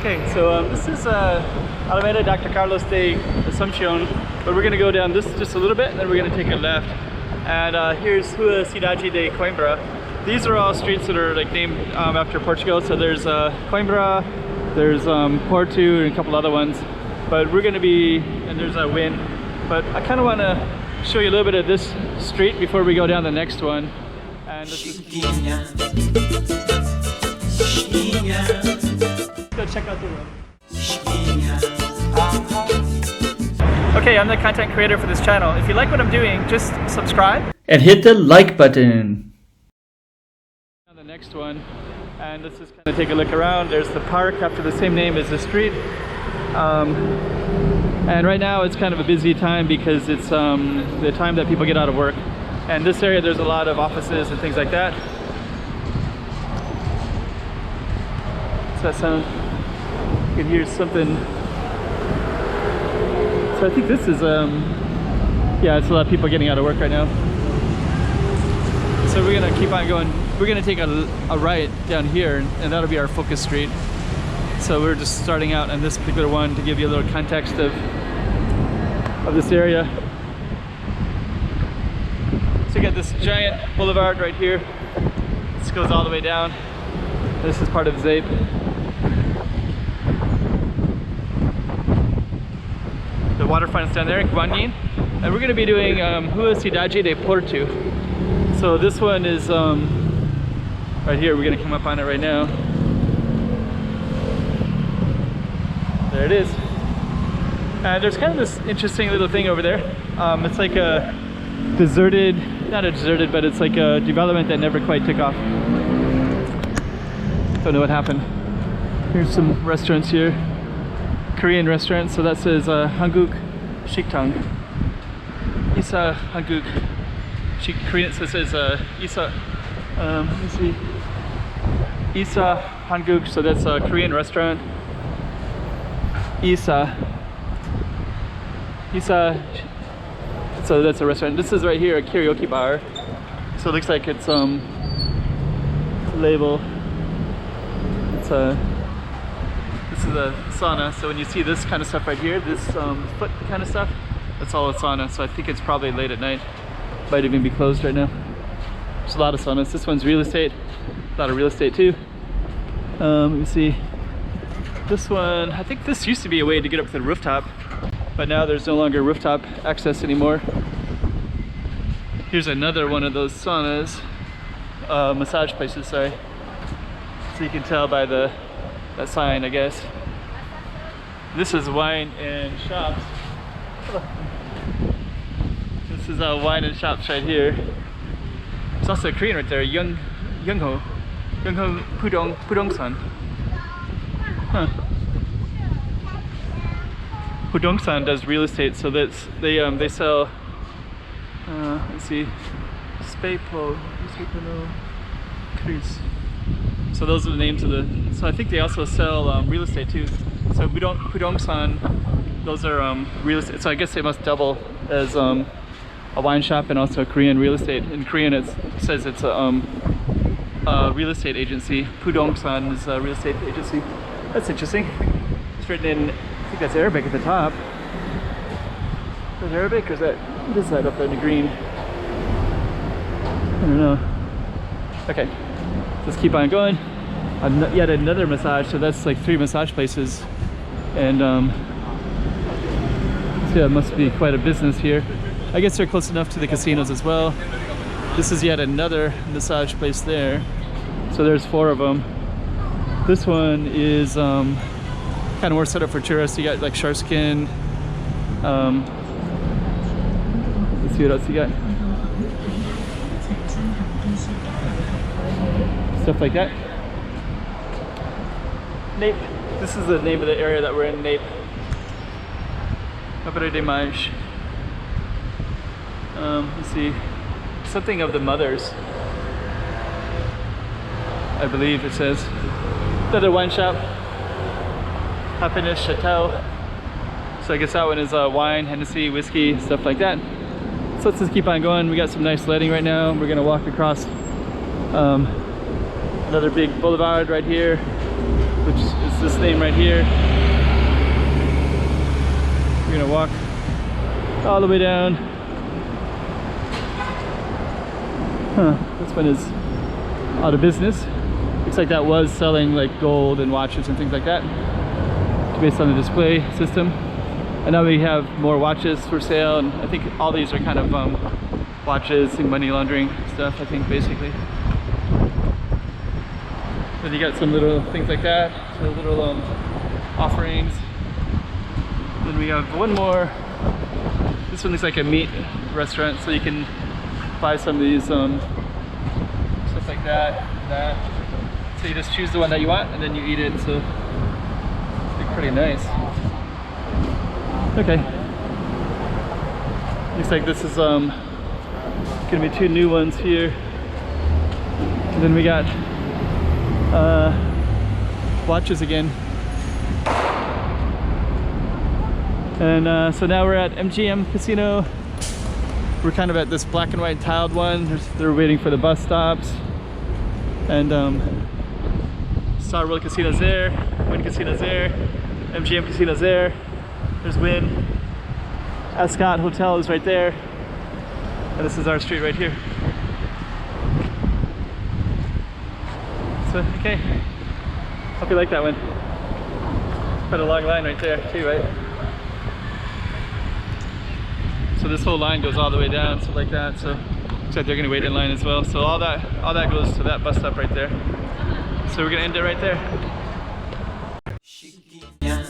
Okay, so this is Alameda Dr. Carlos de Asunción, but we're going to go down this just a little bit and then we're going to take a left. And here's Rua Cidade de Coimbra. These are all streets that are like named after Portugal. So there's Coimbra, there's Porto, and a couple other ones. But we're going to be, and there's a wind. But I kind of want to show you a little bit of this street before we go down the next one. And this is... Go check out the room. Okay, I'm the content creator for this channel. If you like what I'm doing, just subscribe and hit the like button. The next one, and let's just kind of take a look around. There's the park after the same name as the street. And right now it's kind of a busy time because it's the time that people get out of work. And this area there's a lot of offices and things like that. What's that sound? You can hear something. So I think this is yeah, it's a lot of people getting out of work right now. So we're gonna keep on going. We're gonna take a right down here, and that'll be our focus street. So we're just starting out on this particular one to give you a little context of this area. So you got this giant boulevard right here. This goes all the way down. This is part of Zhuhai. The waterfront's down there, Guanyin. And we're gonna be doing Rua Cidade de Porto. So this one is right here. We're gonna come up on it right now. There it is. And there's kind of this interesting little thing over there. It's like a deserted, not a deserted, but it's like a development that never quite took off. Don't know what happened. Here's some restaurants here. Korean restaurants. So that says Hanguk Shiktang. Isa Hanguk. Korean, so it says Isa. Let me see. Isa Hanguk. So that's a Korean restaurant. Isa. So that's a restaurant. This is right here a karaoke bar. So it looks like it's label. It's this is a sauna. So when you see this kind of stuff right here, this foot kind of stuff, that's all a sauna. So I think it's probably late at night. Might even be closed right now. There's a lot of saunas. This one's real estate. A lot of real estate too. Let me see. This one, I think this used to be a way to get up to the rooftop, but now there's no longer rooftop access anymore. Here's another one of those saunas, massage places, sorry. So you can tell by that sign, I guess. This is wine and shops. This is wine and shops right here. There's also a Korean right there, Youngho Pudongsan. Huh. Pudongsan does real estate, so that's they sell. Let's see, Spapo, Chris. So those are the names of the. So I think they also sell real estate too. So Pudongsan, those are real estate. So I guess they must double as a wine shop and also Korean real estate. In Korean, it says it's a real estate agency. Pudongsan is a real estate agency. That's interesting. It's written in, I think that's Arabic at the top. Is that Arabic or is that, what is that up there in the green? I don't know. Okay, let's keep on going. Yet another massage, so that's like 3 massage places. And so yeah, it must be quite a business here. I guess they're close enough to the casinos as well. This is yet another massage place there. So there's 4 of them. This one is kind of more set up for tourists. You got like shark skin. Let's see what else you got. Stuff like that. Nape. This is the name of the area that we're in, Nape. Opera de Mage. Let's see. Something of the mothers, I believe it says. Another wine shop. Happiness Chateau. So I guess that one is wine, Hennessy, whiskey, stuff like that. So let's just keep on going. We got some nice lighting right now. We're gonna walk across another big boulevard right here, which is this name right here. We're gonna walk all the way down. This one is out of business. Looks like that was selling like gold and watches and things like that, based on the display system. And now we have more watches for sale, and I think all these are kind of watches and money laundering stuff, I think, basically. Then you got some little things like that, so little offerings. Then we have one more. This one looks like a meat restaurant, so you can buy some of these stuff like that. So you just choose the one that you want, and then you eat it. So it's pretty nice. Okay. Looks like this is gonna be two new ones here. And then we got watches again. And so now we're at MGM Casino. We're kind of at this black and white tiled one. They're waiting for the bus stops. And Star World Casino's there, Wynn Casino's there, MGM Casino's there. There's Wynn. Ascot Hotel is right there. And this is our street right here. So, okay. Hope you like that one. Quite a long line right there too, right? So this whole line goes all the way down, so like that. So looks like they're gonna wait in line as well. So all that goes to that bus stop right there. So we're gonna end it right there. Chiquinha,